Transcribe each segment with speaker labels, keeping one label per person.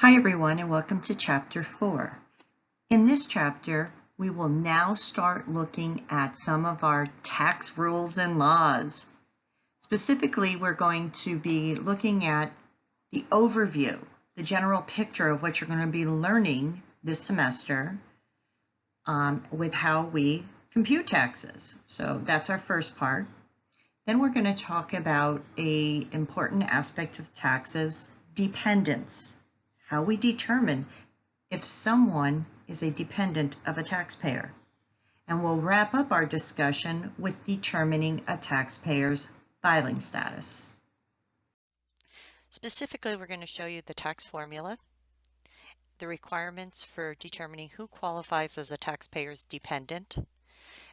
Speaker 1: Hi everyone and welcome to Chapter 4. In this chapter, we will now start looking at some of our tax rules and laws. Specifically, we're going to be looking at the overview, the general picture of what you're going to be learning this semester with how we compute taxes. So that's our first part. Then we're going to talk about an important aspect of taxes, dependence. How we determine if someone is a dependent of a taxpayer. And we'll wrap up our discussion with determining a taxpayer's filing status.
Speaker 2: Specifically, we're going to show you the tax formula, the requirements for determining who qualifies as a taxpayer's dependent,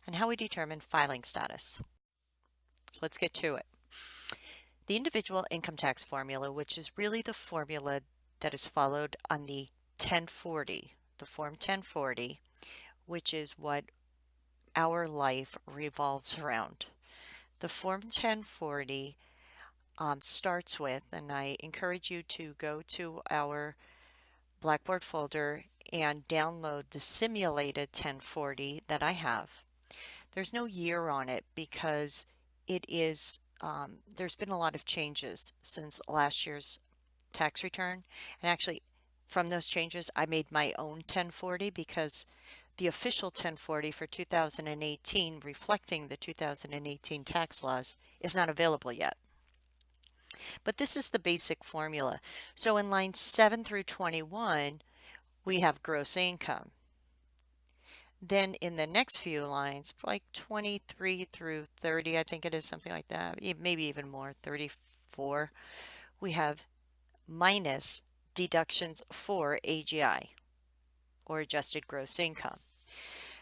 Speaker 2: and how we determine filing status. So let's get to it. The individual income tax formula, which is really the formula that is followed on the 1040, the Form 1040, which is what our life revolves around. The Form 1040 starts with, and I encourage you to go to our Blackboard folder and download the simulated 1040 that I have. There's no year on it because it is there's been a lot of changes since last year's tax return, and actually from those changes I made my own 1040 because the official 1040 for 2018 reflecting the 2018 tax laws is not available yet. But this is the basic formula. So in lines 7 through 21 we have gross income. Then in the next few lines, like 23 through 30, I think it is something like that, maybe even more, 34, we have minus deductions for AGI, or adjusted gross income.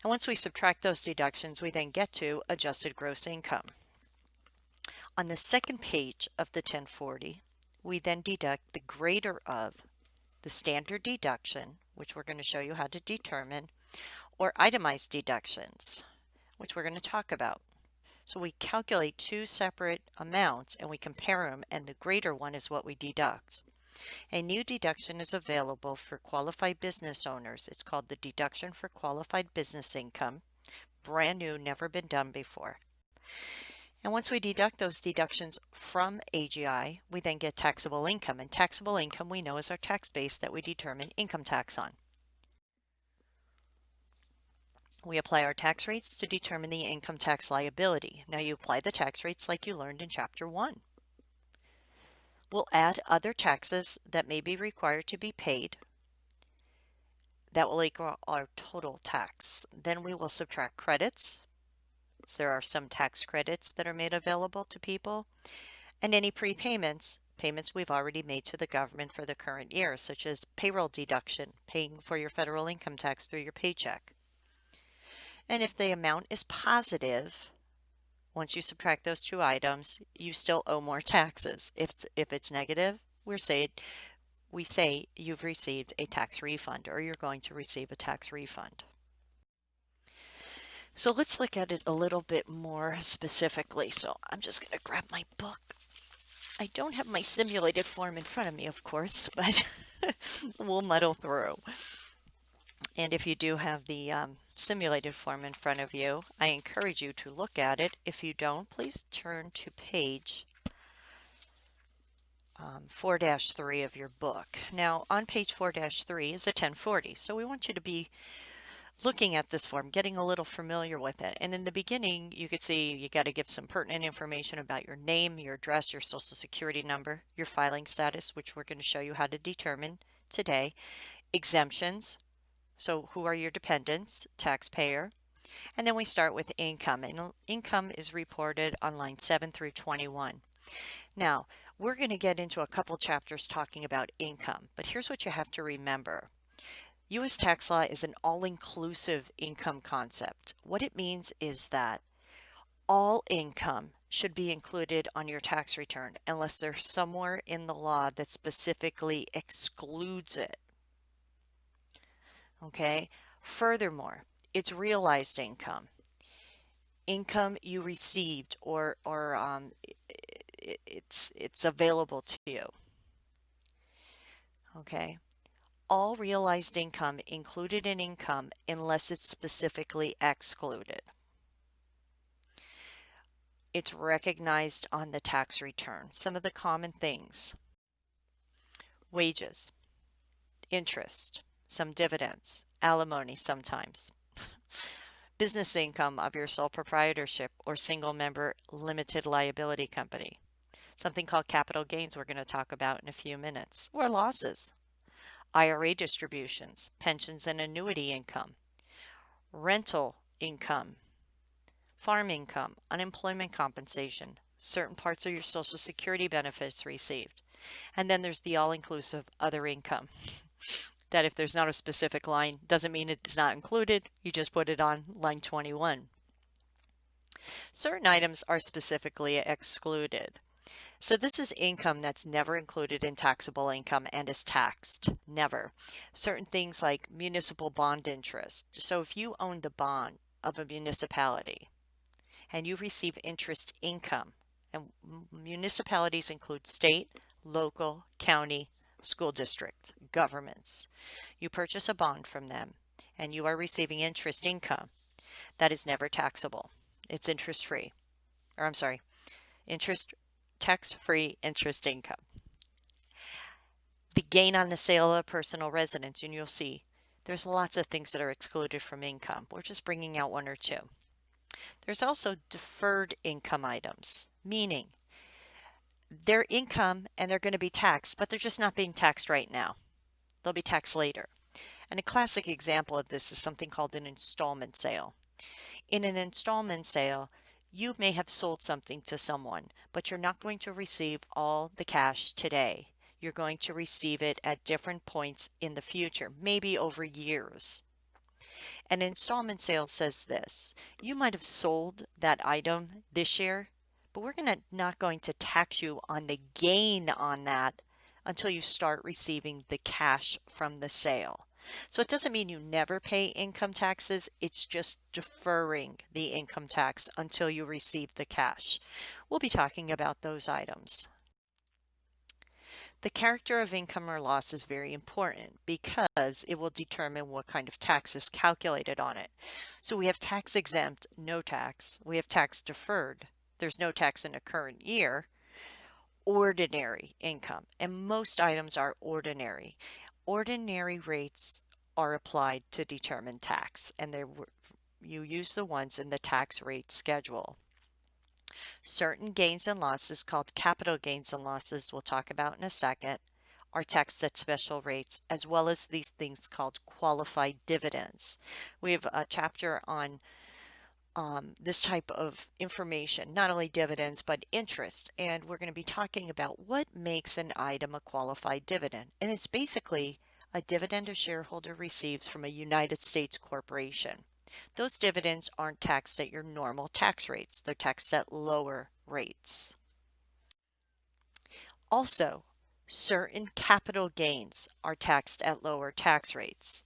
Speaker 2: And once we subtract those deductions, we then get to adjusted gross income. On the second page of the 1040, we then deduct the greater of the standard deduction, which we're going to show you how to determine, or itemized deductions, which we're going to talk about. So we calculate two separate amounts and we compare them, and the greater one is what we deduct. A new deduction is available for qualified business owners. It's called the Deduction for Qualified Business Income. Brand new, never been done before. And once we deduct those deductions from AGI, we then get taxable income. And taxable income we know is our tax base that we determine income tax on. We apply our tax rates to determine the income tax liability. Now you apply the tax rates like you learned in Chapter 1. We'll add other taxes that may be required to be paid. That will equal our total tax. Then we will subtract credits. So there are some tax credits that are made available to people. And any prepayments, payments we've already made to the government for the current year, such as payroll deduction, paying for your federal income tax through your paycheck. And if the amount is positive, once you subtract those two items, you still owe more taxes. If it's negative, we say you've received a tax refund, or you're going to receive a tax refund. So let's look at it a little bit more specifically. So I'm just going to grab my book. I don't have my simulated form in front of me, of course, but we'll muddle through. And if you do have the simulated form in front of you, I encourage you to look at it. If you don't, please turn to page 4-3 of your book. Now on page 4-3 is a 1040, so we want you to be looking at this form, getting a little familiar with it. And in the beginning, you could see you got to give some pertinent information about your name, your address, your social security number, your filing status, which we're going to show you how to determine today. Exemptions. So who are your dependents? Taxpayer. And then we start with income. And income is reported on line 7 through 21. Now, we're going to get into a couple chapters talking about income. But here's what you have to remember. U.S. tax law is an all-inclusive income concept. What it means is that all income should be included on your tax return unless there's somewhere in the law that specifically excludes it. Okay? Furthermore, it's realized income. Income you received or it's available to you. Okay? all realized income included in income unless it's specifically excluded. It's recognized on the tax return. Some of the common things: wages, interest, some dividends, alimony sometimes, business income of your sole proprietorship or single member limited liability company, something called capital gains we're going to talk about in a few minutes, or losses, IRA distributions, pensions and annuity income, rental income, farm income, unemployment compensation, certain parts of your Social Security benefits received. And then there's the all-inclusive other income that if there's not a specific line, doesn't mean it's not included. You just put it on line 21. Certain items are specifically excluded. So this is income that's never included in taxable income and is taxed. Never. Certain things like municipal bond interest. So if you own the bond of a municipality and you receive interest income, and municipalities include state, local, county, school district, governments. You purchase a bond from them and you are receiving interest income. That is never taxable. It's interest free. Or I'm sorry, tax-free interest income. The gain on the sale of a personal residence, and you'll see there's lots of things that are excluded from income. We're just bringing out one or two. There's also deferred income items, meaning they're income and they're going to be taxed, but they're just not being taxed right now. They'll be taxed later. And a classic example of this is something called an installment sale. In an installment sale, you may have sold something to someone, but you're not going to receive all the cash today. You're going to receive it at different points in the future, maybe over years. An installment sale says this: you might have sold that item this year, but we're not going to tax you on the gain on that until you start receiving the cash from the sale. So it doesn't mean you never pay income taxes, it's just deferring the income tax until you receive the cash. We'll be talking about those items. The character of income or loss is very important because it will determine what kind of tax is calculated on it. So we have tax exempt, no tax. We have tax deferred, there's no tax in a current year. Ordinary income, and most items are ordinary. Ordinary rates are applied to determine tax, and you use the ones in the tax rate schedule. Certain gains and losses, called capital gains and losses, we'll talk about in a second, are taxed at special rates, as well as these things called qualified dividends. We have a chapter on this type of information, not only dividends, but interest. And we're going to be talking about what makes an item a qualified dividend. And it's basically a dividend a shareholder receives from a United States corporation. Those dividends aren't taxed at your normal tax rates. They're taxed at lower rates. Also, certain capital gains are taxed at lower tax rates.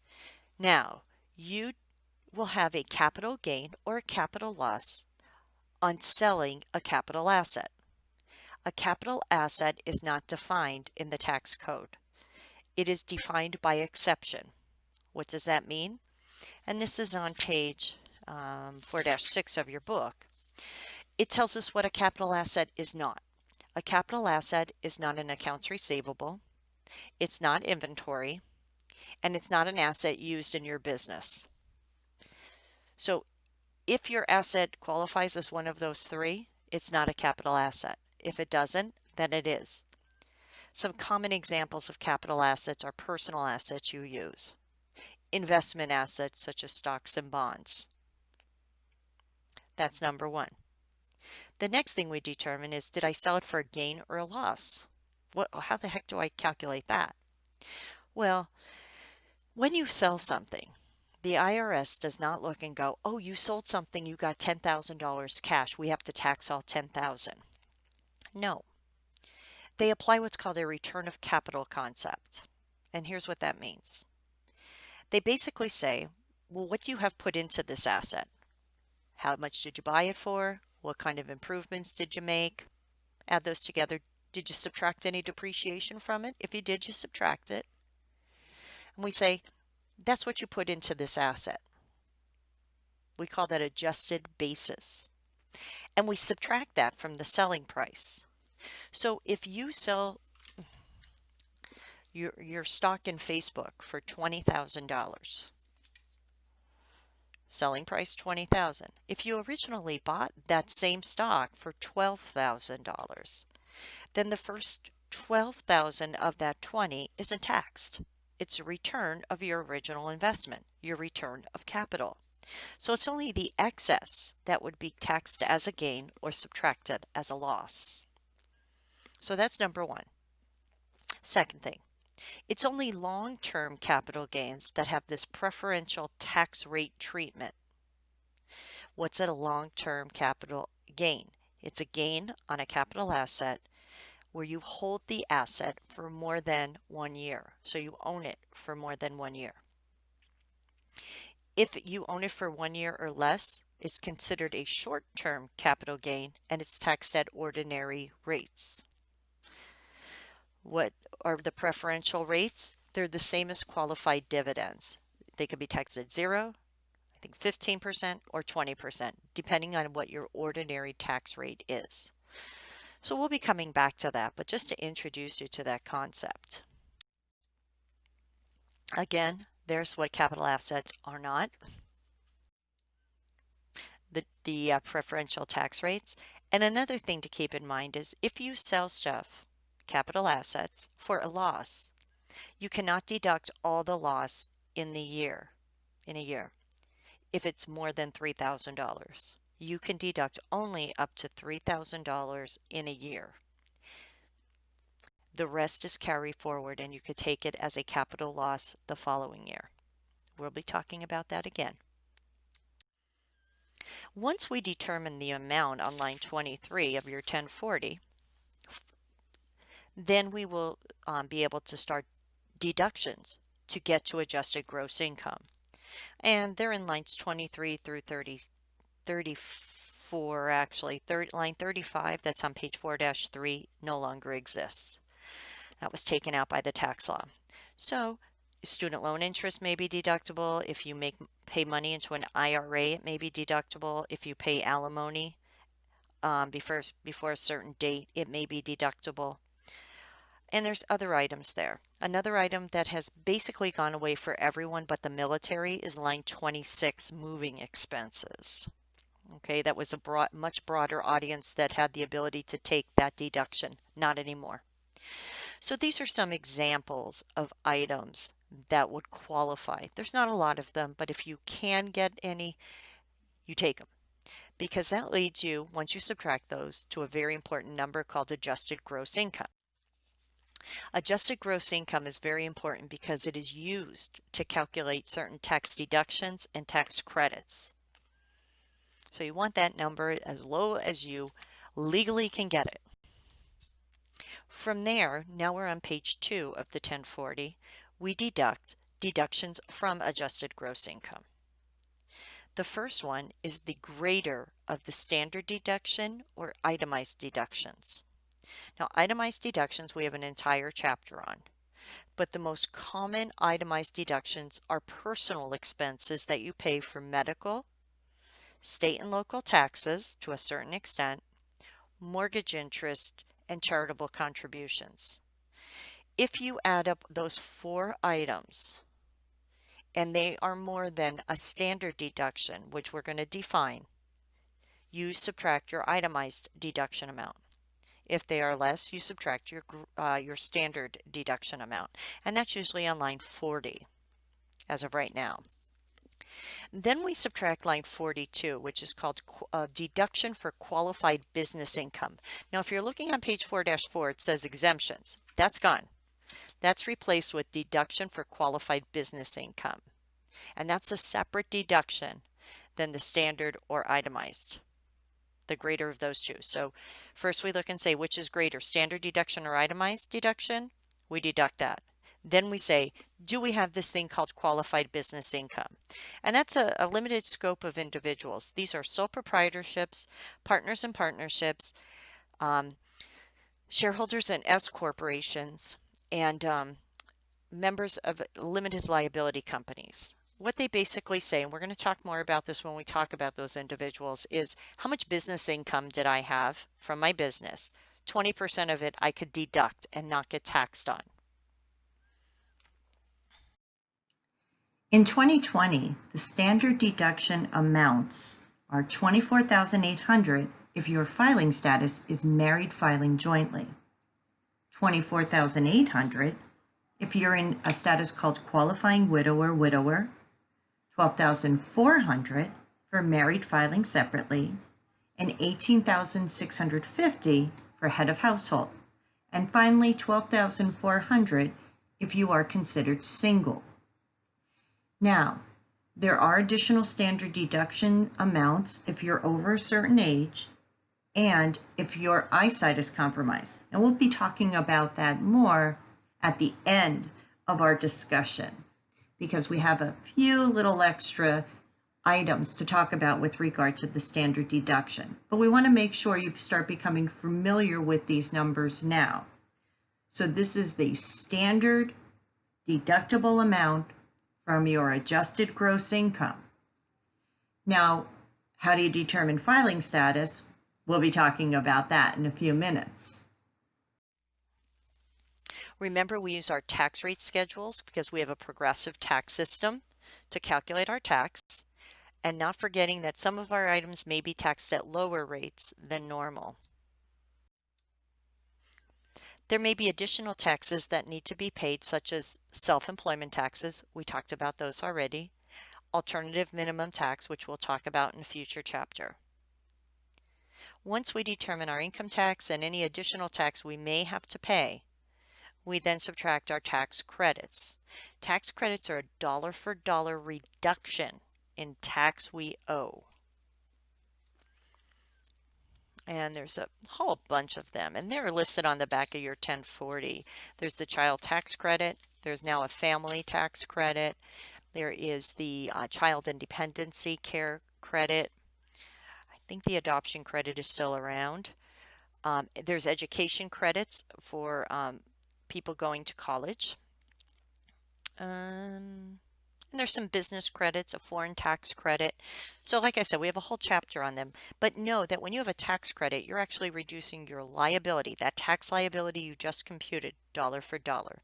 Speaker 2: Now, you will have a capital gain or a capital loss on selling a capital asset. A capital asset is not defined in the tax code. It is defined by exception. What does that mean? And this is on page 4-6 of your book. It tells us what a capital asset is not. A capital asset is not an accounts receivable, it's not inventory, and it's not an asset used in your business. So if your asset qualifies as one of those three, it's not a capital asset. If it doesn't, then it is. Some common examples of capital assets are personal assets you use, investment assets such as stocks and bonds. That's number one. The next thing we determine is, did I sell it for a gain or a loss? How the heck do I calculate that? Well, when you sell something, the IRS does not look and go, oh, you sold something, you got $10,000 cash, we have to tax all $10,000. No. They apply what's called a return of capital concept. And here's what that means. They basically say, well, what do you have put into this asset? How much did you buy it for? What kind of improvements did you make? Add those together. Did you subtract any depreciation from it? If you did, you subtract it. And we say, that's what you put into this asset. We call that adjusted basis. And we subtract that from the selling price. So if you sell your stock in Facebook for $20,000, selling price $20,000. If you originally bought that same stock for $12,000, then the first $12,000 of that 20 isn't taxed. It's a return of your original investment, your return of capital. So it's only the excess that would be taxed as a gain or subtracted as a loss. So that's number one. Second thing, it's only long-term capital gains that have this preferential tax rate treatment. What's a long-term capital gain? It's a gain on a capital asset where you hold the asset for more than 1 year. So you own it for more than 1 year. If you own it for 1 year or less, it's considered a short-term capital gain and it's taxed at ordinary rates. What are the preferential rates? They're the same as qualified dividends. They could be taxed at 0, I think 15% or 20%, depending on what your ordinary tax rate is. So we'll be coming back to that, but just to introduce you to that concept. Again, there's what capital assets are not, the preferential tax rates. And another thing to keep in mind is if you sell stuff, capital assets, for a loss, you cannot deduct all the loss in a year. If it's more than $3,000, you can deduct only up to $3,000 in a year. The rest is carry forward and you could take it as a capital loss the following year. We'll be talking about that again. Once we determine the amount on line 23 of your 1040, then we will be able to start deductions to get to adjusted gross income. And they're in lines 23 through 34 actually. Line 35, that's on page 4-3, no longer exists. That was taken out by the tax law. So student loan interest may be deductible. If you pay money into an IRA, it may be deductible. If you pay alimony before a certain date, it may be deductible. And there's other items there. Another item that has basically gone away for everyone but the military is line 26, moving expenses. Okay, that was a much broader audience that had the ability to take that deduction. Not anymore. So these are some examples of items that would qualify. There's not a lot of them, but if you can get any, you take them. Because that leads you, once you subtract those, to a very important number called adjusted gross income. Adjusted gross income is very important because it is used to calculate certain tax deductions and tax credits. So you want that number as low as you legally can get it. From there, now we're on page 2 of the 1040, we deduct deductions from adjusted gross income. The first one is the greater of the standard deduction or itemized deductions. Now, itemized deductions we have an entire chapter on, but the most common itemized deductions are personal expenses that you pay for medical, state and local taxes to a certain extent, mortgage interest, and charitable contributions. If you add up those 4 items and they are more than a standard deduction, which we're going to define, you subtract your itemized deduction amount. If they are less, you subtract your standard deduction amount, and that's usually on line 40 as of right now. Then we subtract line 42, which is called deduction for qualified business income. Now, if you're looking on page 4-4, it says exemptions. That's gone. That's replaced with deduction for qualified business income, and that's a separate deduction than the standard or itemized. The greater of those two. So first we look and say which is greater, standard deduction or itemized deduction. We deduct that. Then we say, do we have this thing called qualified business income? And that's a limited scope of individuals. These are sole proprietorships, partners and partnerships, shareholders and S corporations, and members of limited liability companies. What they basically say, and we're going to talk more about this when we talk about those individuals, is how much business income did I have from my business? 20% of it I could deduct and not get taxed on.
Speaker 1: In 2020, the standard deduction amounts are $24,800 if your filing status is married filing jointly, $24,800 if you're in a status called qualifying widow or widower, $12,400 for married filing separately, and $18,650 for head of household, and finally $12,400 if you are considered single. Now, there are additional standard deduction amounts if you're over a certain age and if your eyesight is compromised. And we'll be talking about that more at the end of our discussion because we have a few little extra items to talk about with regard to the standard deduction. But we want to make sure you start becoming familiar with these numbers now. So this is the standard deductible amount from your adjusted gross income. Now, how do you determine filing status? We'll be talking about that in a few minutes.
Speaker 2: Remember, we use our tax rate schedules because we have a progressive tax system to calculate our tax, and not forgetting that some of our items may be taxed at lower rates than normal. There may be additional taxes that need to be paid, such as self-employment taxes. We talked about those already. Alternative minimum tax, which we'll talk about in a future chapter. Once we determine our income tax and any additional tax we may have to pay, we then subtract our tax credits. Tax credits are a dollar for dollar reduction in tax we owe. And there's a whole bunch of them, and they're listed on the back of your 1040. There's the child tax credit. There's now a family tax credit. There is the child and dependency care credit. I think the adoption credit is still around. There's education credits for people going to college. And there's some business credits, a foreign tax credit. So like I said, we have a whole chapter on them. But know that when you have a tax credit, you're actually reducing your liability, that tax liability you just computed, dollar for dollar.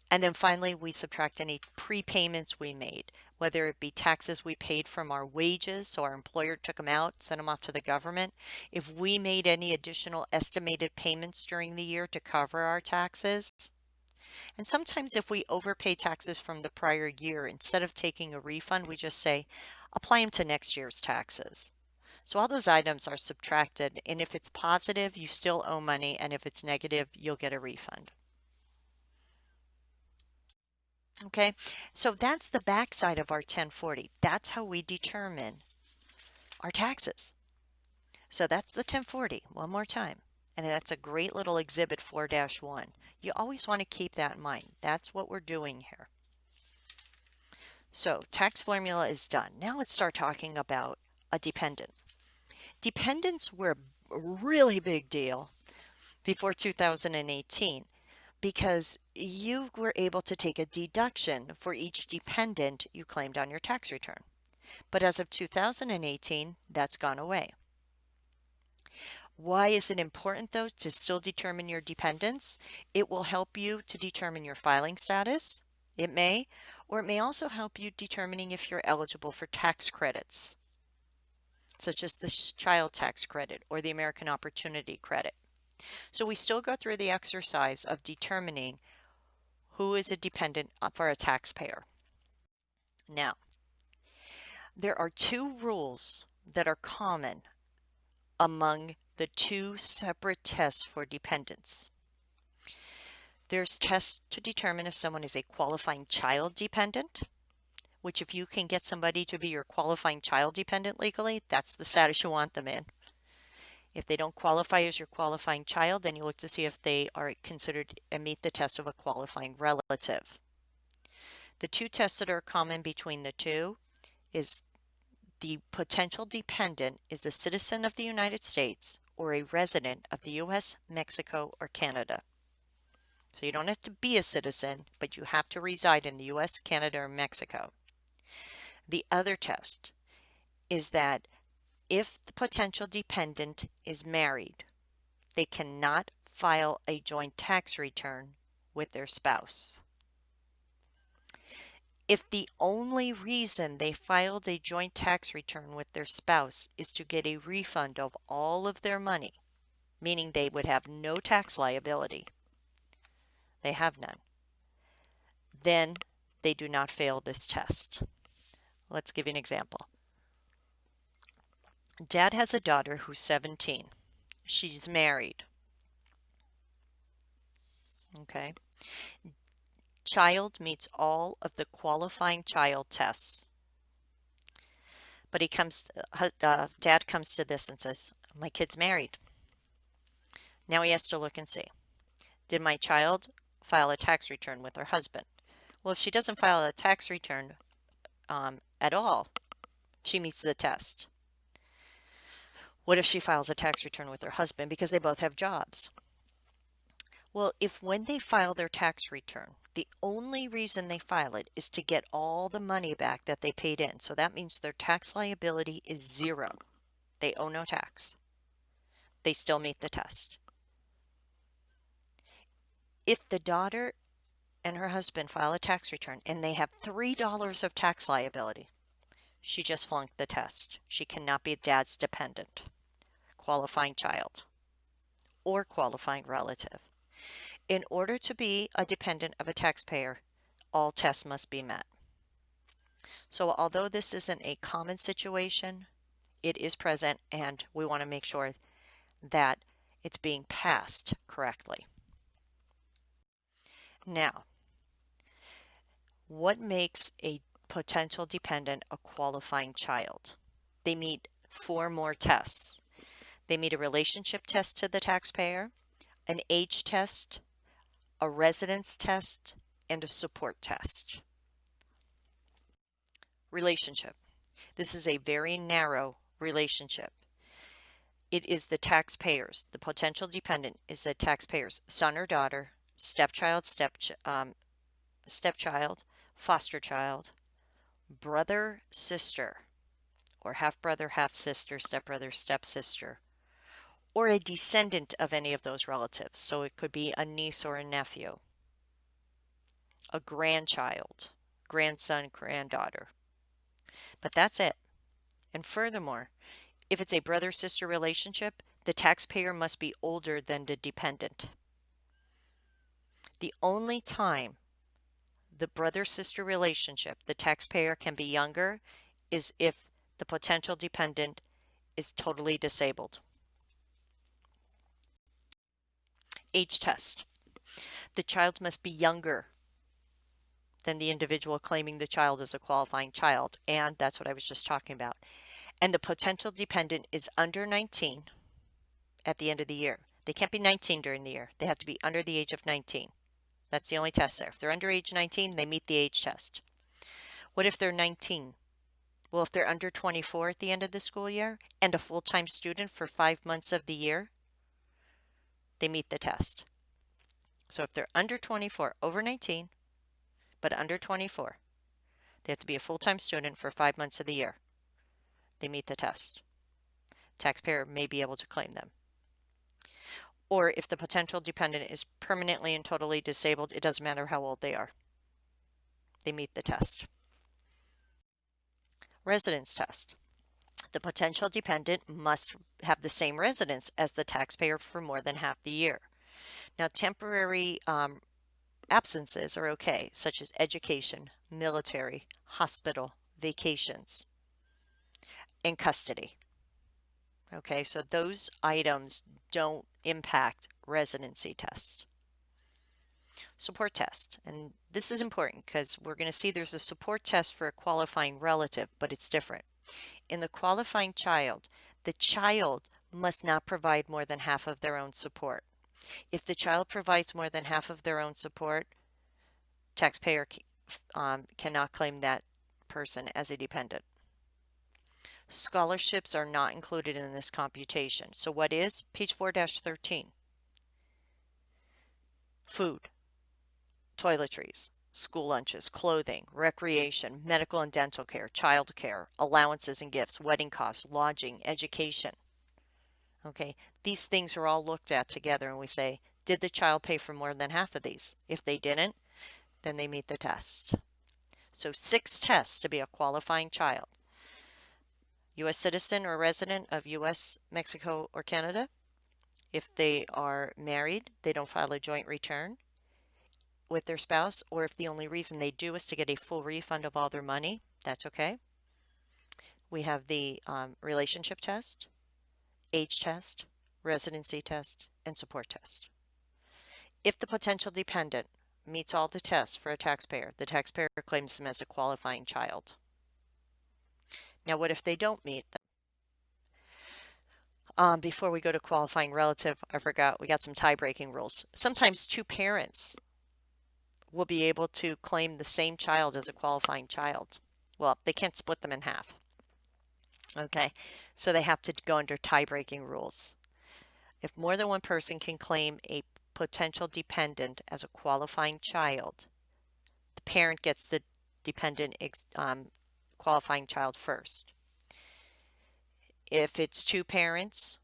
Speaker 2: And then finally, we subtract any prepayments we made, whether it be taxes we paid from our wages, so our employer took them out, sent them off to the government. If we made any additional estimated payments during the year to cover our taxes, and sometimes if we overpay taxes from the prior year, instead of taking a refund, we just say, apply them to next year's taxes. So all those items are subtracted, and if it's positive, you still owe money, and if it's negative, you'll get a refund. Okay, so that's the backside of our 1040. That's how we determine our taxes. So that's the 1040, one more time. And that's a great little exhibit 4-1. You always want to keep that in mind. That's what we're doing here. So tax formula is done. Now let's start talking about a dependent. Dependents were a really big deal before 2018 because you were able to take a deduction for each dependent you claimed on your tax return. But as of 2018, that's gone away. Why is it important, though, to still determine your dependents? It will help you to determine your filing status. It may, or it may also help you determining if you're eligible for tax credits, such as the child tax credit or the American Opportunity Credit. So we still go through the exercise of determining who is a dependent for a taxpayer. Now, there are two rules that are common among the two separate tests for dependents. There's tests to determine if someone is a qualifying child dependent, which if you can get somebody to be your qualifying child dependent legally, that's the status you want them in. If they don't qualify as your qualifying child, then you look to see if they are considered and meet the test of a qualifying relative. The two tests that are common between the two is the potential dependent is a citizen of the United States or a resident of the U.S., Mexico, or Canada. So you don't have to be a citizen, but you have to reside in the US, Canada, or Mexico. The other test is that if the potential dependent is married, they cannot file a joint tax return with their spouse. If the only reason they filed a joint tax return with their spouse is to get a refund of all of their money, meaning they would have no tax liability, they have none, then they do not fail this test. Let's give you an example. Dad has a daughter who's 17. She's married. Okay. Child meets all of the qualifying child tests. But Dad comes to this and says, my kid's married. Now he has to look and see, did my child file a tax return with her husband? Well, if she doesn't file a tax return at all, she meets the test. What if she files a tax return with her husband because they both have jobs? Well, if when they file their tax return, the only reason they file it is to get all the money back that they paid in, so that means their tax liability is zero. They owe no tax. They still meet the test. If the daughter and her husband file a tax return and they have $3 of tax liability, she just flunked the test. She cannot be dad's dependent, qualifying child, or qualifying relative. In order to be a dependent of a taxpayer, all tests must be met. So although this isn't a common situation, it is present, and we want to make sure that it's being passed correctly. Now, what makes a potential dependent a qualifying child? They meet 4 more tests. They meet a relationship test to the taxpayer, an age test, a residence test, and a support test. Relationship. This is a very narrow relationship. It is the taxpayers. The potential dependent is the taxpayer's son or daughter, stepchild, stepchild, foster child, brother, sister, or half-brother, half-sister, stepbrother, stepsister, or a descendant of any of those relatives. So it could be a niece or a nephew, a grandchild, grandson, granddaughter. But that's it. And furthermore, if it's a brother-sister relationship, the taxpayer must be older than the dependent. The only time the brother-sister relationship, the taxpayer can be younger, is if the potential dependent is totally disabled. Age test. The child must be younger than the individual claiming the child as a qualifying child, and that's what I was just talking about. And the potential dependent is under 19 at the end of the year. They can't be 19 during the year. They have to be under the age of 19. That's the only test there. If they're under age 19, they meet the age test. What if they're 19? Well, if they're under 24 at the end of the school year and a full-time student for 5 months of the year, they meet the test. So if they're under 24, over 19, but under 24, they have to be a full-time student for 5 months of the year. They meet the test. Taxpayer may be able to claim them. Or if the potential dependent is permanently and totally disabled, it doesn't matter how old they are. They meet the test. Residence test. The potential dependent must have the same residence as the taxpayer for more than half the year. Now, temporary absences are okay, such as education, military, hospital, vacations, and custody. Okay, so those items don't impact residency tests. Support test, and this is important because we're going to see there's a support test for a qualifying relative, but it's different. In the qualifying child, the child must not provide more than half of their own support. If the child provides more than half of their own support, taxpayer cannot claim that person as a dependent. Scholarships are not included in this computation. So what is? Page 4-13. Food. toiletries, school lunches, clothing, recreation, medical and dental care, child care, allowances and gifts, wedding costs, lodging, education. Okay, these things are all looked at together and we say, did the child pay for more than half of these? If they didn't, then they meet the test. So 6 tests to be a qualifying child. U.S. citizen or resident of U.S., Mexico, or Canada. If they are married, they don't file a joint return with their spouse, or if the only reason they do is to get a full refund of all their money, that's okay. We have the relationship test, age test, residency test, and support test. If the potential dependent meets all the tests for a taxpayer, the taxpayer claims them as a qualifying child. Now, what if they don't meet them? Before we go to qualifying relative, I forgot we got some tie-breaking rules. Sometimes 2 parents will be able to claim the same child as a qualifying child. Well, they can't split them in half. Okay, so they have to go under tie-breaking rules. If more than one person can claim a potential dependent as a qualifying child, the parent gets the dependent qualifying child first. If it's 2 parents,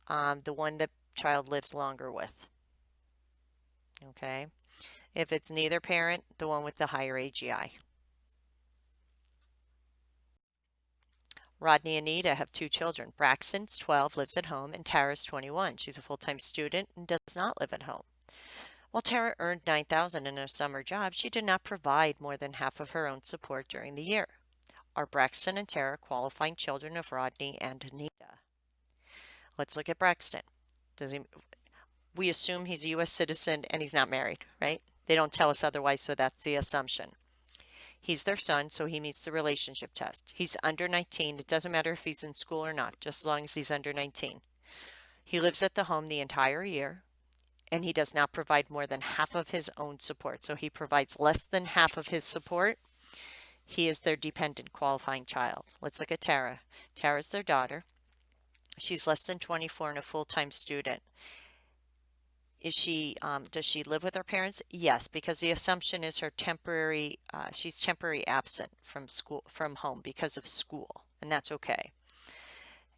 Speaker 2: the one the child lives longer with. Okay. If it's neither parent, the one with the higher AGI. Rodney and Anita have 2 children. Braxton's 12, lives at home, and Tara's 21. She's a full-time student and does not live at home. While Tara earned $9,000 in her summer job, she did not provide more than half of her own support during the year. Are Braxton and Tara qualifying children of Rodney and Anita? Let's look at Braxton. We assume he's a U.S. citizen and he's not married, right? They don't tell us otherwise, so that's the assumption. He's their son, so he meets the relationship test. He's under 19. It doesn't matter if he's in school or not, just as long as he's under 19. He lives at the home the entire year, and he does not provide more than half of his own support. So he provides less than half of his support. He is their dependent qualifying child. Let's look at Tara. Tara's their daughter. She's less than 24 and a full-time student. Does she live with her parents? Yes, because the assumption is she's temporary absent from home because of school, and that's okay.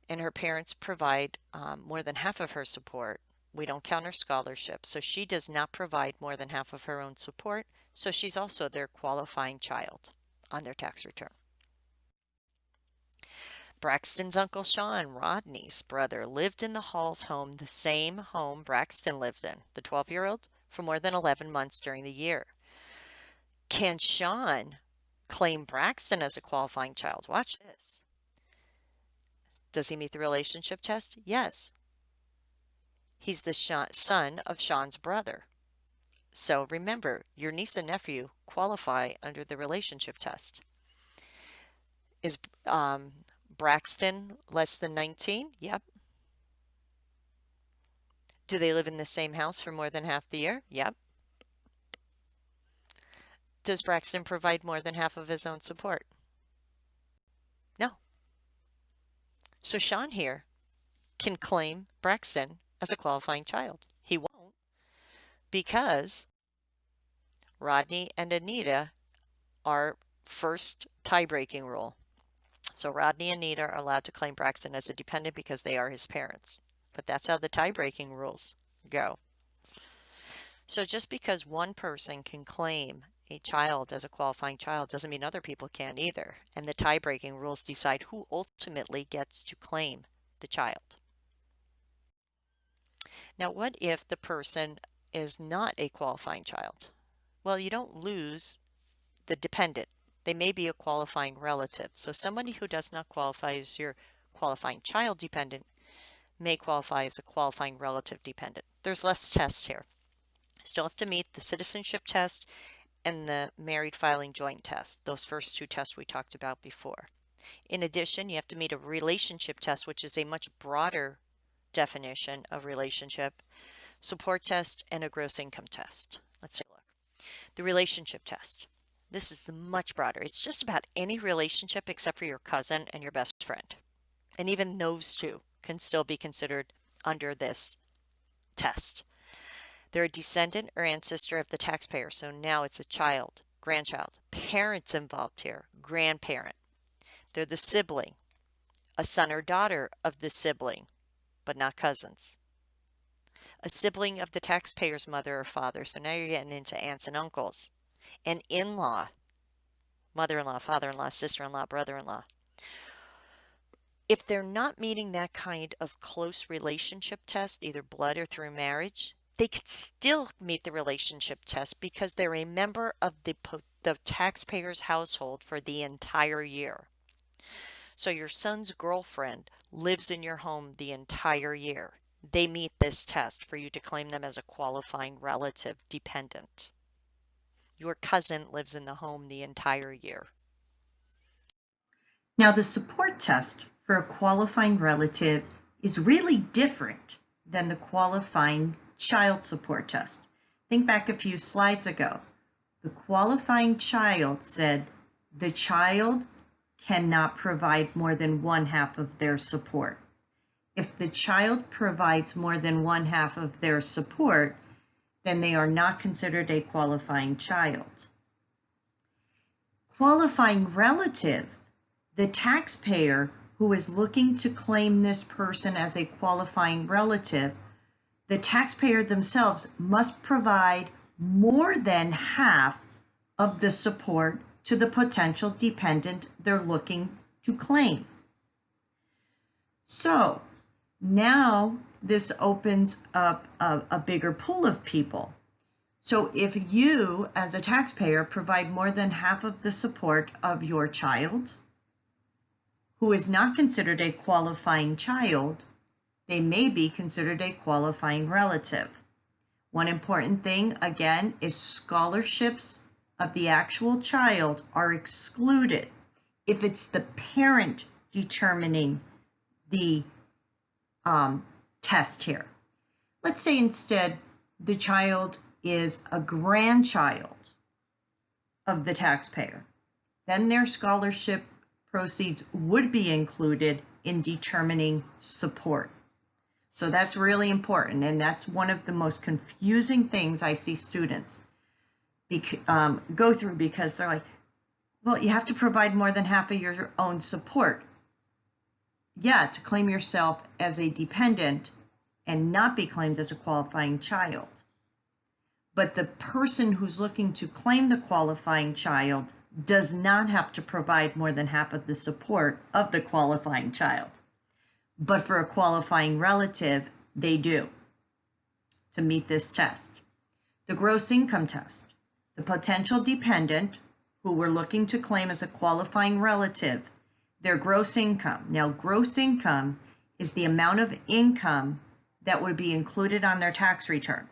Speaker 2: And her parents provide more than half of her support. We don't count her scholarship, so she does not provide more than half of her own support, so she's also their qualifying child on their tax return. Braxton's Uncle Sean, Rodney's brother, lived in the Hall's home, the same home Braxton lived in, the 12-year-old, for more than 11 months during the year. Can Sean claim Braxton as a qualifying child? Watch this. Does he meet the relationship test? Yes. He's the son of Sean's brother. So remember, your niece and nephew qualify under the relationship test. Is Braxton less than 19? Yep. Do they live in the same house for more than half the year? Yep. Does Braxton provide more than half of his own support? No. So Sean here can claim Braxton as a qualifying child. He won't, because Rodney and Anita are first tie-breaking rule. So Rodney and Anita are allowed to claim Braxton as a dependent because they are his parents. But that's how the tie-breaking rules go. So just because one person can claim a child as a qualifying child doesn't mean other people can either. And the tie-breaking rules decide who ultimately gets to claim the child. Now, what if the person is not a qualifying child? Well, you don't lose the dependent. They may be a qualifying relative. So somebody who does not qualify as your qualifying child dependent may qualify as a qualifying relative dependent. There's less tests here. Still have to meet the citizenship test and the married filing joint test. Those first 2 tests we talked about before. In addition, you have to meet a relationship test, which is a much broader definition of relationship, support test, and a gross income test. Let's take a look. The relationship test. This is much broader. It's just about any relationship except for your cousin and your best friend. And even those 2 can still be considered under this test. They're a descendant or ancestor of the taxpayer, so now it's a child, grandchild. Parents involved here, grandparent. They're the sibling, a son or daughter of the sibling, but not cousins. A sibling of the taxpayer's mother or father, so now you're getting into aunts and uncles. An in-law, mother-in-law, father-in-law, sister-in-law, brother-in-law. If they're not meeting that kind of close relationship test, either blood or through marriage, they could still meet the relationship test because they're a member of the taxpayer's household for the entire year. So your son's girlfriend lives in your home the entire year. They meet this test for you to claim them as a qualifying relative dependent. Your cousin lives in the home the entire year.
Speaker 1: Now, the support test for a qualifying relative is really different than the qualifying child support test. Think back a few slides ago. The qualifying child said the child cannot provide more than one half of their support. If the child provides more than one half of their support, then they are not considered a qualifying child. Qualifying relative, the taxpayer who is looking to claim this person as a qualifying relative, the taxpayer themselves must provide more than half of the support to the potential dependent they're looking to claim. So now this opens up a bigger pool of people. So if you, as a taxpayer, provide more than half of the support of your child, who is not considered a qualifying child, they may be considered a qualifying relative. One important thing, again, is scholarships of the actual child are excluded if it's the parent determining the test here. Let's say instead the child is a grandchild of the taxpayer. Then their scholarship proceeds would be included in determining support. So that's really important, and that's one of the most confusing things I see students go through, because they're like, well, you have to provide more than half of your own support. Yeah, to claim yourself as a dependent and not be claimed as a qualifying child. But the person who's looking to claim the qualifying child does not have to provide more than half of the support of the qualifying child. But for a qualifying relative, they do to meet this test. The gross income test. The potential dependent who we're looking to claim as a qualifying relative, their gross income. Now, gross income is the amount of income that would be included on their tax return.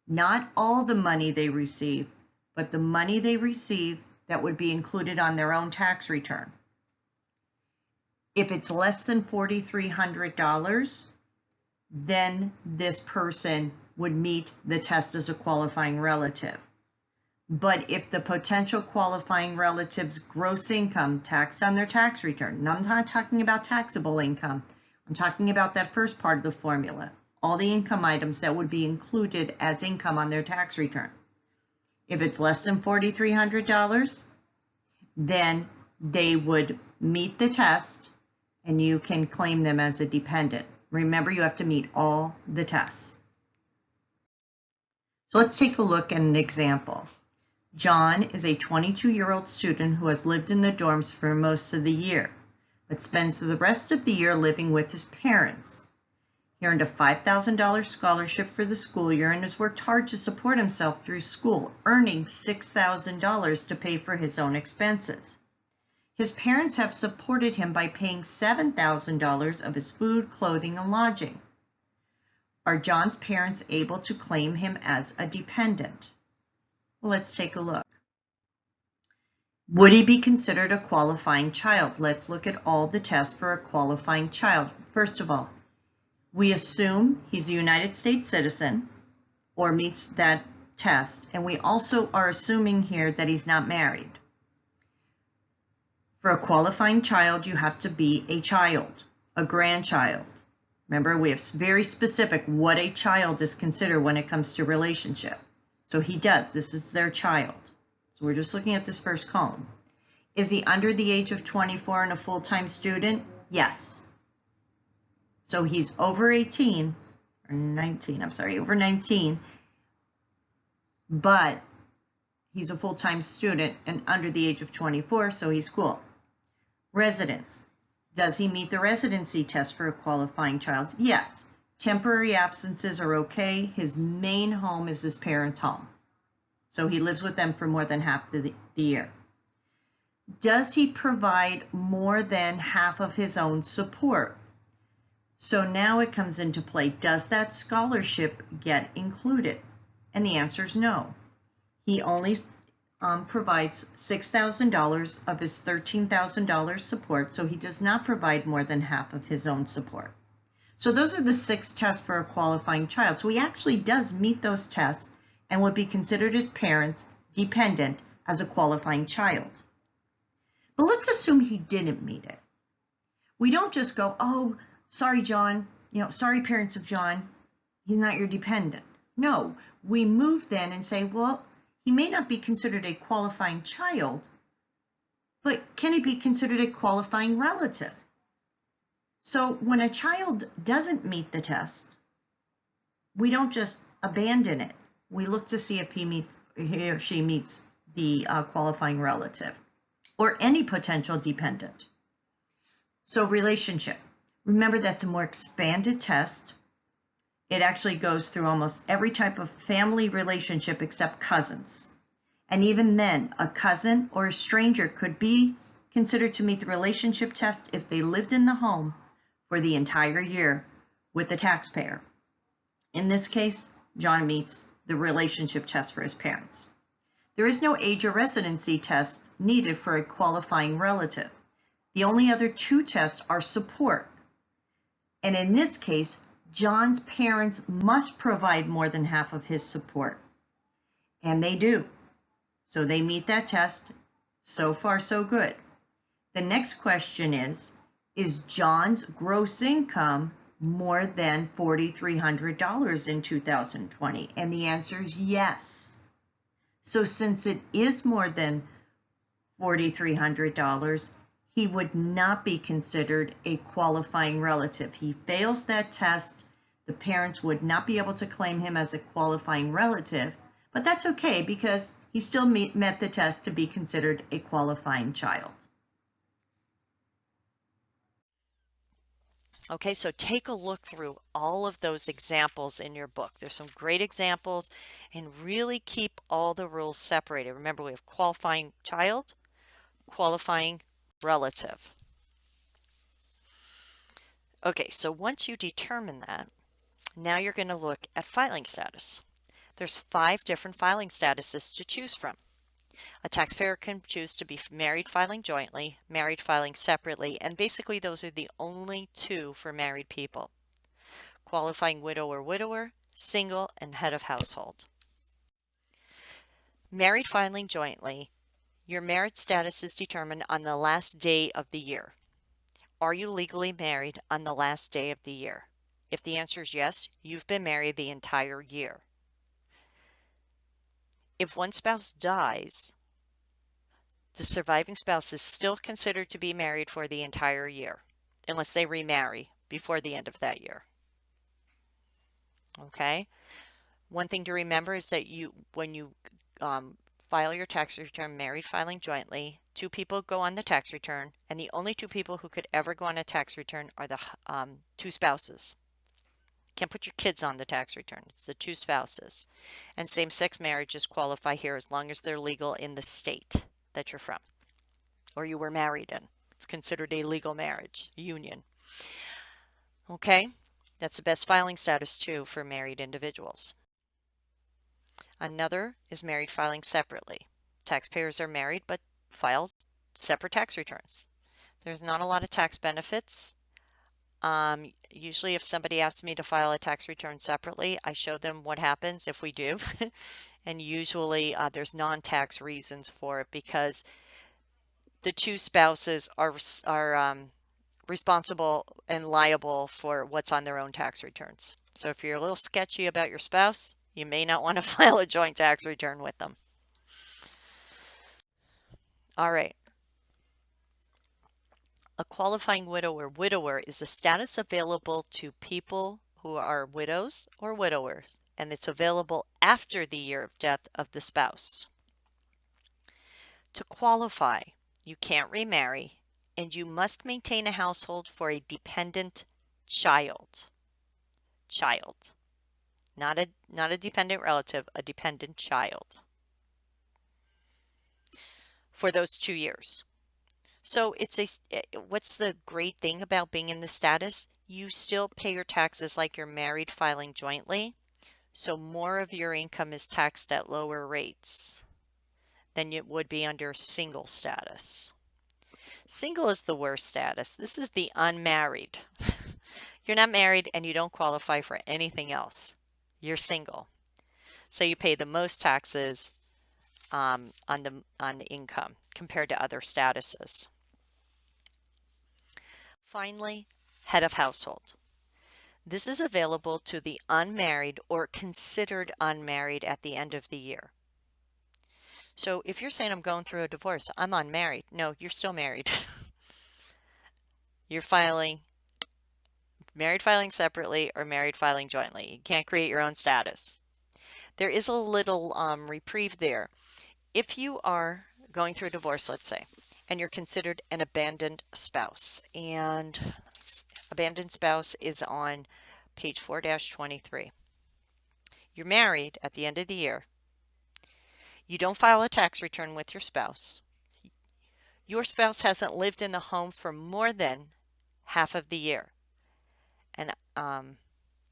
Speaker 1: Not all the money they receive, but the money they receive that would be included on their own tax return. If it's less than $4,300, then this person would meet the test as a qualifying relative. But if the potential qualifying relative's gross income taxed on their tax return, and I'm not talking about taxable income, I'm talking about that first part of the formula, all the income items that would be included as income on their tax return. If it's less than $4,300, then they would meet the test and you can claim them as a dependent. Remember, you have to meet all the tests. So let's take a look at an example. John is a 22-year-old student who has lived in the dorms for most of the year, but spends the rest of the year living with his parents. He earned a $5,000 scholarship for the school year and has worked hard to support himself through school, earning $6,000 to pay for his own expenses. His parents have supported him by paying $7,000 of his food, clothing, and lodging. Are John's parents able to claim him as a dependent? Well, let's take a look. Would he be considered a qualifying child? Let's look at all the tests for a qualifying child. First of all, we assume he's a United States citizen or meets that test, and we also are assuming here that he's not married. For a qualifying child, you have to be a child, a grandchild. Remember, we have very specific what a child is considered when it comes to relationship. So he does. This is their child. So we're just looking at this first column. Is he under the age of 24 and a full-time student? Yes. So he's over 18, or 19, I'm sorry, over 19, but he's a full-time student and under the age of 24, so he's cool. Residence. Does he meet the residency test for a qualifying child? Yes. Temporary absences are okay. His main home is his parents' home. So he lives with them for more than half the year. Does he provide more than half of his own support? So now it comes into play. Does that scholarship get included? And the answer is no. He only provides $6,000 of his $13,000 support, so he does not provide more than half of his own support. So those are the 6 tests for a qualifying child. So he actually does meet those tests and would be considered as parents dependent as a qualifying child. But let's assume he didn't meet it. We don't just go, oh, sorry, John, sorry, parents of John, he's not your dependent. No, we move then and say, well, he may not be considered a qualifying child, but can he be considered a qualifying relative? So when a child doesn't meet the test, we don't just abandon it. We look to see if he or she meets the qualifying relative or any potential dependent. So relationship. Remember, that's a more expanded test. It actually goes through almost every type of family relationship except cousins. And even then, a cousin or a stranger could be considered to meet the relationship test if they lived in the home for the entire year with the taxpayer. In this case, John meets the relationship test for his parents. There is no age or residency test needed for a qualifying relative. The only other 2 tests are support. And in this case, John's parents must provide more than half of his support. And they do. So they meet that test. So far, so good. The next question is John's gross income more than $4,300 in 2020? And the answer is yes. So since it is more than $4,300, he would not be considered a qualifying relative. He fails that test. The parents would not be able to claim him as a qualifying relative, but that's okay because he still met the test to be considered a qualifying child.
Speaker 2: Okay, so take a look through all of those examples in your book. There's some great examples, and really keep all the rules separated. Remember, we have qualifying child, qualifying relative. Okay, so once you determine that, now you're going to look at filing status. There's 5 different filing statuses to choose from. A taxpayer can choose to be married filing jointly, married filing separately, and basically those are the only 2 for married people. Qualifying widow or widower, single, and head of household. Married filing jointly, your marriage status is determined on the last day of the year. Are you legally married on the last day of the year? If the answer is yes, you've been married the entire year. If one spouse dies, the surviving spouse is still considered to be married for the entire year, unless they remarry before the end of that year. Okay? One thing to remember is that when you file your tax return married filing jointly, 2 people go on the tax return, and the only 2 people who could ever go on a tax return are the 2 spouses. Can't put your kids on the tax return. It's the 2 spouses. And same-sex marriages qualify here as long as they're legal in the state that you're from or you were married in. It's considered a legal marriage, union. Okay, that's the best filing status too for married individuals. Another is married filing separately. Taxpayers are married but file separate tax returns. There's not a lot of tax benefits. Usually if somebody asks me to file a tax return separately, I show them what happens if we do. And usually there's non-tax reasons for it because the 2 spouses are responsible and liable for what's on their own tax returns. So if you're a little sketchy about your spouse, you may not want to file a joint tax return with them. All right. A qualifying widow or widower is a status available to people who are widows or widowers, and it's available after the year of death of the spouse. To qualify, you can't remarry, and you must maintain a household for a dependent child. Child. Not a dependent relative, a dependent child. For those 2 years. So what's the great thing about being in the status? You still pay your taxes like you're married filing jointly. So more of your income is taxed at lower rates than it would be under single status. Single is the worst status. This is the unmarried. You're not married and you don't qualify for anything else. You're single. So you pay the most taxes on the income compared to other statuses. Finally, head of household. This is available to the unmarried or considered unmarried at the end of the year. So if you're saying I'm going through a divorce, I'm unmarried. No, you're still married. You're married filing separately or married filing jointly. You can't create your own status. There is a little reprieve there. If you are going through a divorce, let's say, and you're considered an abandoned spouse, and abandoned spouse is on page 4-23. You're married at the end of the year. You don't file a tax return with your spouse. Your spouse hasn't lived in the home for more than half of the year. And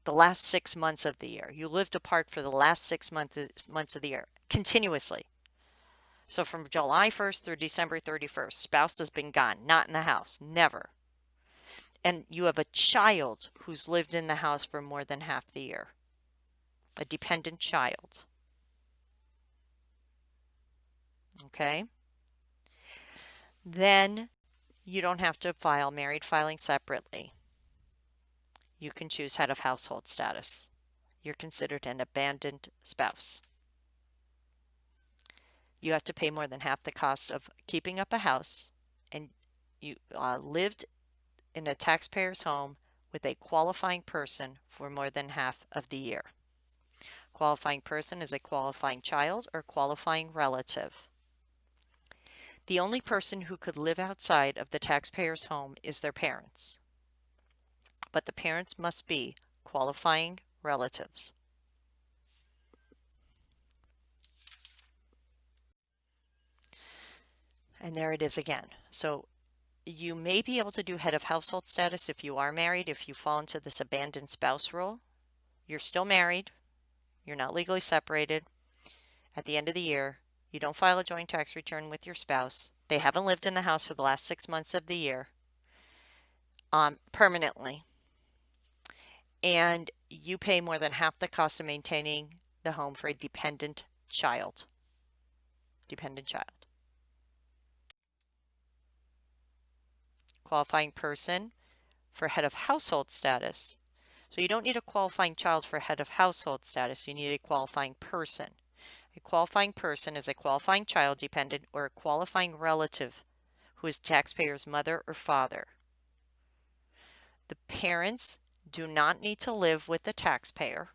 Speaker 2: the last 6 months of the year. You lived apart for the last 6 months of the year, continuously. So from July 1st through December 31st, spouse has been gone, not in the house, never. And you have a child who's lived in the house for more than half the year. A dependent child. Okay? Then you don't have to file married filing separately. You can choose head of household status. You're considered an abandoned spouse. You have to pay more than half the cost of keeping up a house, and you lived in a taxpayer's home with a qualifying person for more than half of the year. Qualifying person is a qualifying child or qualifying relative. The only person who could live outside of the taxpayer's home is their parents, but the parents must be qualifying relatives. And there it is again. So you may be able to do head of household status if you are married. If you fall into this abandoned spouse rule, you're still married. You're not legally separated. At the end of the year, you don't file a joint tax return with your spouse. They haven't lived in the house for the last 6 months of the year permanently. And you pay more than half the cost of maintaining the home for a dependent child. Dependent child. Qualifying person for head of household status. So you don't need a qualifying child for head of household status. You need a qualifying person. A qualifying person is a qualifying child dependent or a qualifying relative who is taxpayer's mother or father. The parents do not need to live with the taxpayer.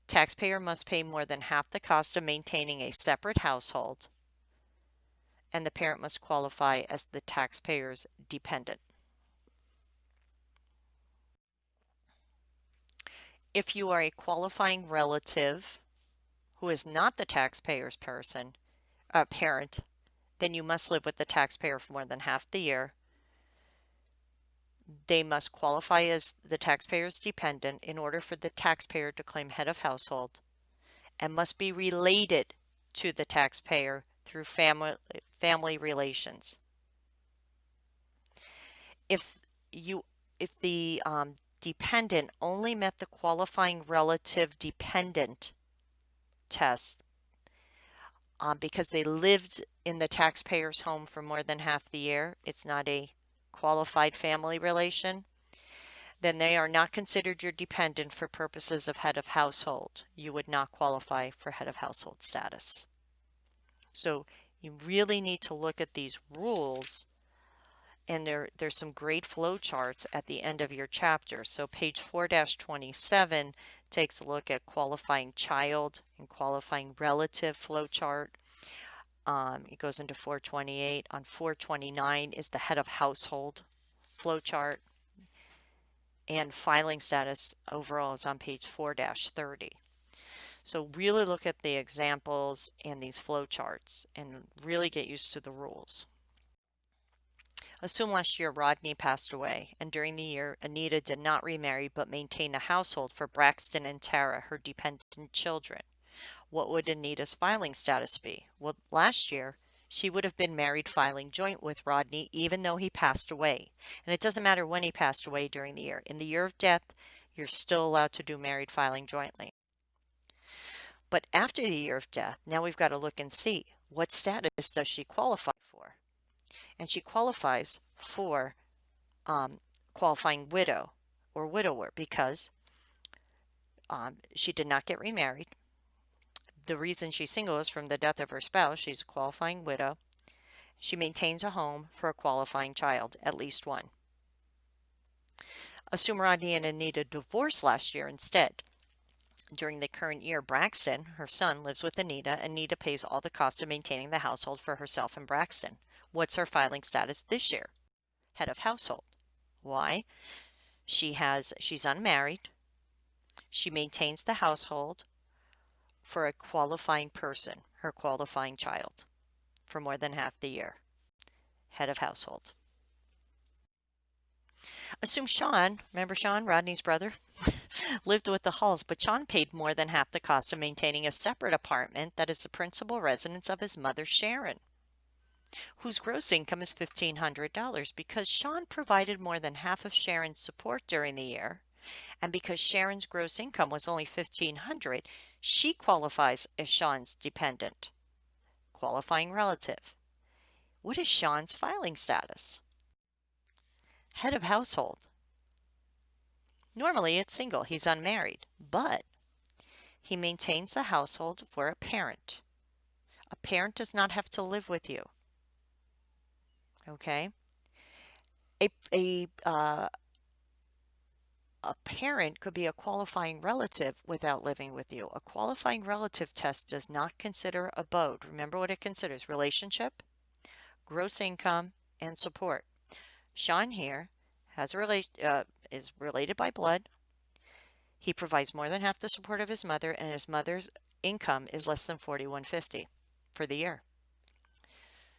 Speaker 2: Taxpayer must pay more than half the cost of maintaining a separate household, and the parent must qualify as the taxpayer's dependent. If you are a qualifying relative who is not the taxpayer's parent, then you must live with the taxpayer for more than half the year. They must qualify as the taxpayer's dependent in order for the taxpayer to claim head of household, and must be related to the taxpayer through family relations. If the dependent only met the qualifying relative dependent test, because they lived in the taxpayer's home for more than half the year, it's not a qualified family relation, then they are not considered your dependent for purposes of head of household. You would not qualify for head of household status. So you really need to look at these rules, and there's some great flow charts at the end of your chapter. So page 4-27 takes a look at qualifying child and qualifying relative flow chart. It goes into 428. On 429 is the head of household flow chart. And filing status overall is on page 4-30. So really look at the examples and these flow charts and really get used to the rules. Assume last year Rodney passed away, and during the year Anita did not remarry but maintained a household for Braxton and Tara, her dependent children. What would Anita's filing status be? Well, last year she would have been married filing joint with Rodney even though he passed away. And it doesn't matter when he passed away during the year. In the year of death, you're still allowed to do married filing jointly. But after the year of death, now we've got to look and see what status does she qualify for. And she qualifies for qualifying widow or widower because she did not get remarried. The reason she's single is from the death of her spouse. She's a qualifying widow. She maintains a home for a qualifying child, at least one. Assume Rodney and Anita divorced last year instead. During the current year, Braxton, her son, lives with Anita. Anita pays all the costs of maintaining the household for herself and Braxton. What's her filing status this year? Head of household. Why? She's unmarried. She maintains the household for a qualifying person, her qualifying child, for more than half the year. Head of household. Assume Sean, remember Sean, Rodney's brother, lived with the Hulls, but Sean paid more than half the cost of maintaining a separate apartment that is the principal residence of his mother, Sharon, whose gross income is $1,500. Because Sean provided more than half of Sharon's support during the year, and because Sharon's gross income was only $1,500, she qualifies as Sean's dependent, qualifying relative. What is Sean's filing status? Head of household. Normally it's single, he's unmarried, but he maintains the household for a parent. A parent does not have to live with you. Okay? A parent could be a qualifying relative without living with you. A qualifying relative test does not consider abode. Remember what it considers: relationship, gross income, and support. Sean here is related by blood. He provides more than half the support of his mother, and his mother's income is less than $4,150 for the year.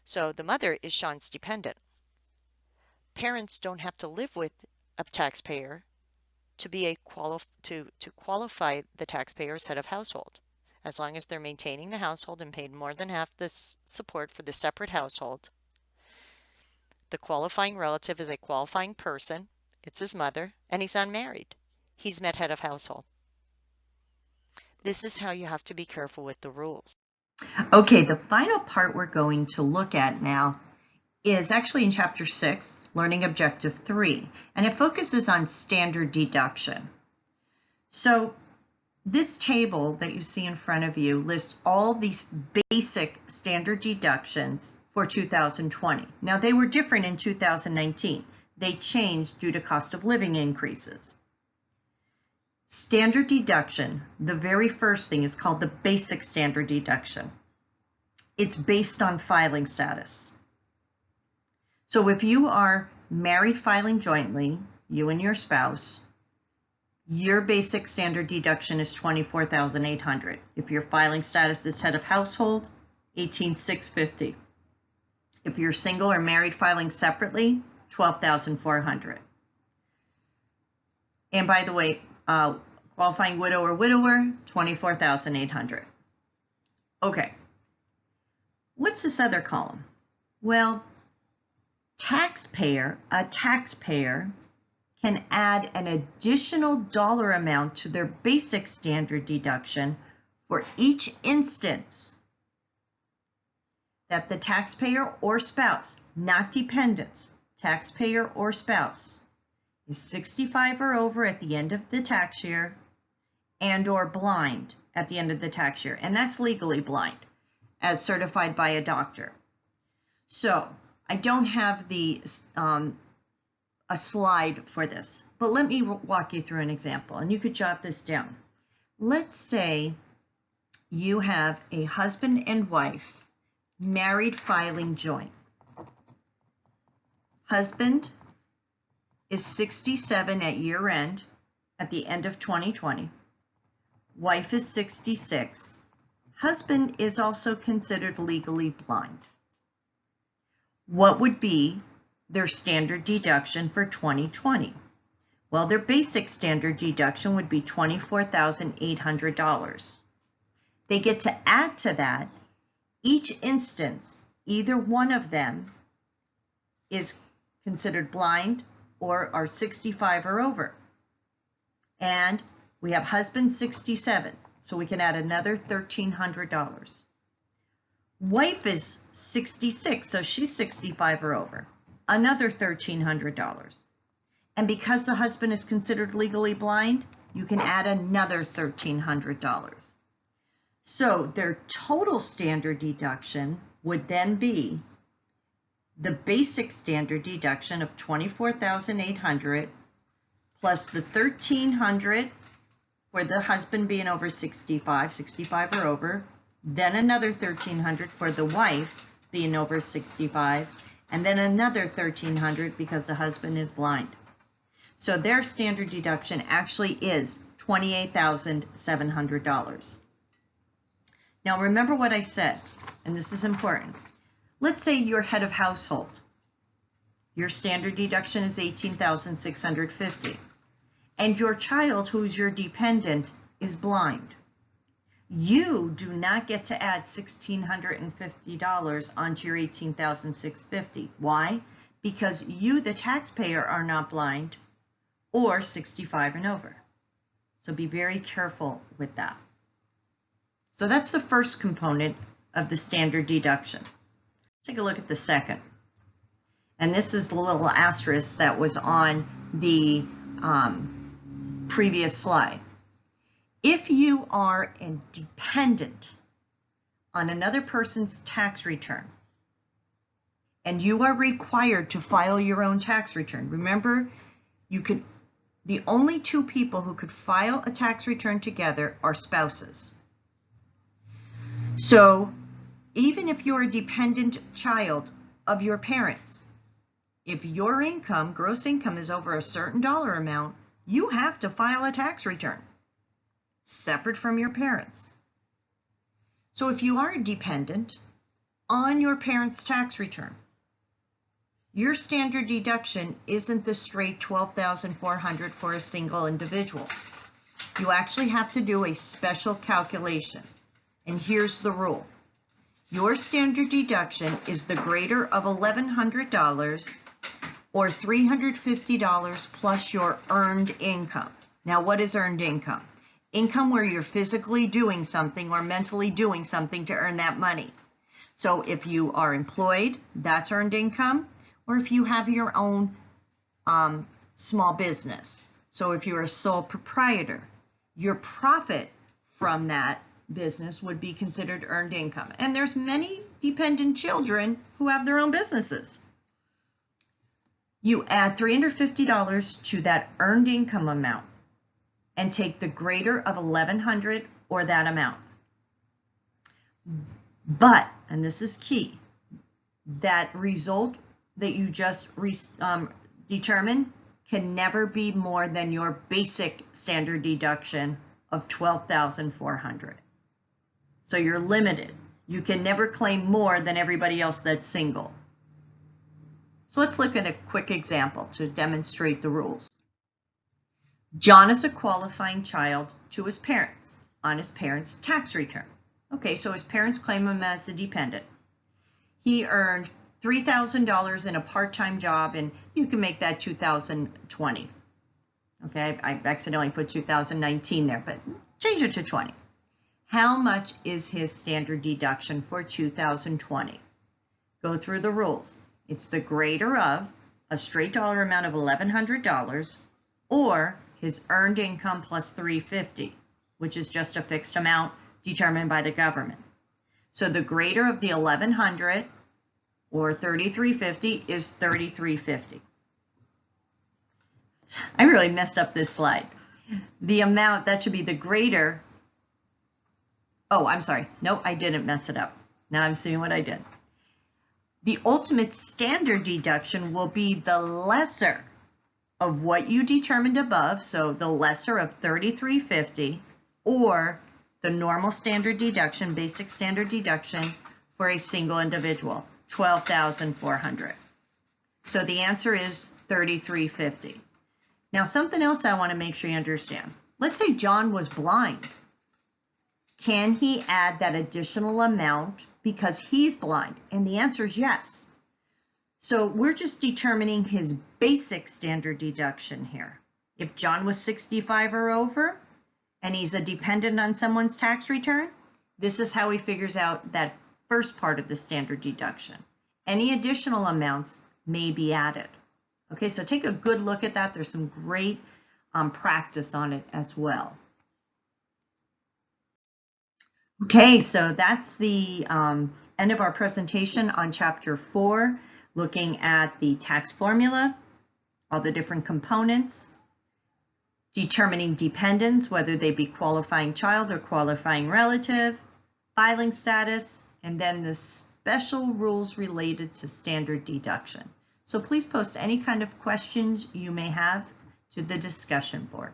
Speaker 2: So the mother is Sean's dependent. Parents don't have to live with a taxpayer to be to qualify the taxpayer's head of household. As long as they're maintaining the household and paid more than half the support for the separate household. The qualifying relative is a qualifying person. It's his mother, and he's unmarried. He's met head of household. This is how you have to be careful with the rules.
Speaker 1: Okay, the final part we're going to look at now is actually in Chapter 6, Learning Objective 3, and it focuses on standard deduction. So this table that you see in front of you lists all these basic standard deductions for 2020. Now, they were different in 2019. They changed due to cost of living increases. Standard deduction, the very first thing, is called the basic standard deduction. It's based on filing status. So if you are married filing jointly, you and your spouse, your basic standard deduction is $24,800. If your filing status is head of household, $18,650. If you're single or married filing separately, $12,400. And by the way, qualifying widow or widower, $24,800. Okay. What's this other column? Well, a taxpayer can add an additional dollar amount to their basic standard deduction for each instance that the taxpayer or spouse, not dependents, taxpayer or spouse, is 65 or over at the end of the tax year and or blind at the end of the tax year. And that's legally blind, as certified by a doctor. So I don't have a slide for this, but let me walk you through an example, and you could jot this down. Let's say you have a husband and wife, married filing joint. Husband is 67 at year end, at the end of 2020. Wife is 66. Husband is also considered legally blind. What would be their standard deduction for 2020? Well, their basic standard deduction would be $24,800. They get to add to that each instance, either one of them is considered blind or are 65 or over. And we have husband 67, so we can add another $1,300. Wife is 66, so she's 65 or over, another $1,300. And because the husband is considered legally blind, you can add another $1,300. So their total standard deduction would then be the basic standard deduction of $24,800 plus the $1,300 for the husband being over 65 or over, then another $1,300 for the wife being over 65, and then another $1,300 because the husband is blind. So their standard deduction actually is $28,700. Now remember what I said, and this is important. Let's say you're head of household. Your standard deduction is $18,650, and your child, who's your dependent, is blind. You do not get to add $1,650 onto your $18,650. Why? Because you, the taxpayer, are not blind or 65 and over. So be very careful with that. So that's the first component of the standard deduction. Let's take a look at the second. And this is the little asterisk that was on the previous slide. If you are a dependent on another person's tax return, and you are required to file your own tax return, remember, the only two people who could file a tax return together are spouses. So even if you're a dependent child of your parents, if your income, gross income, is over a certain dollar amount, you have to file a tax return separate from your parents. So if you are a dependent on your parents' tax return, your standard deduction isn't the straight $12,400 for a single individual. You actually have to do a special calculation. And here's the rule. Your standard deduction is the greater of $1,100 or $350 plus your earned income. Now, what is earned income? Income where you're physically doing something or mentally doing something to earn that money. So if you are employed, that's earned income, or if you have your own small business. So if you're a sole proprietor, your profit from that business would be considered earned income. And there's many dependent children who have their own businesses. You add $350 to that earned income amount and take the greater of $1,100 or that amount. But, and this is key, that result that you just determined can never be more than your basic standard deduction of $12,400. So you're limited. You can never claim more than everybody else that's single. So let's look at a quick example to demonstrate the rules. John is a qualifying child to his parents on his parents' tax return. Okay, so his parents claim him as a dependent. He earned $3,000 in a part-time job, and you can make that 2020. Okay, I accidentally put 2019 there, but change it to 20. How much is his standard deduction for 2020? Go through the rules. It's the greater of a straight dollar amount of $1,100 or his earned income plus $350, which is just a fixed amount determined by the government. So the greater of the $1,100 or $3,350 is $3,350. I really messed up this slide. The amount that should be the greater. Oh, I'm sorry. Nope, I didn't mess it up. Now I'm seeing what I did. The ultimate standard deduction will be the lesser of what you determined above, so the lesser of $3,350, or the normal standard deduction, basic standard deduction for a single individual, $12,400. So the answer is $3,350. Now something else I want to make sure you understand. Let's say John was blind. Can he add that additional amount because he's blind? And the answer is yes. So we're just determining his basic standard deduction here. If John was 65 or over and he's a dependent on someone's tax return, this is how he figures out that first part of the standard deduction. Any additional amounts may be added. Okay, so take a good look at that. There's some great practice on it as well. Okay, so that's the end of our presentation on Chapter 4, looking at the tax formula, all the different components, determining dependents, whether they be qualifying child or qualifying relative, filing status, and then the special rules related to standard deduction. So please post any kind of questions you may have to the discussion board.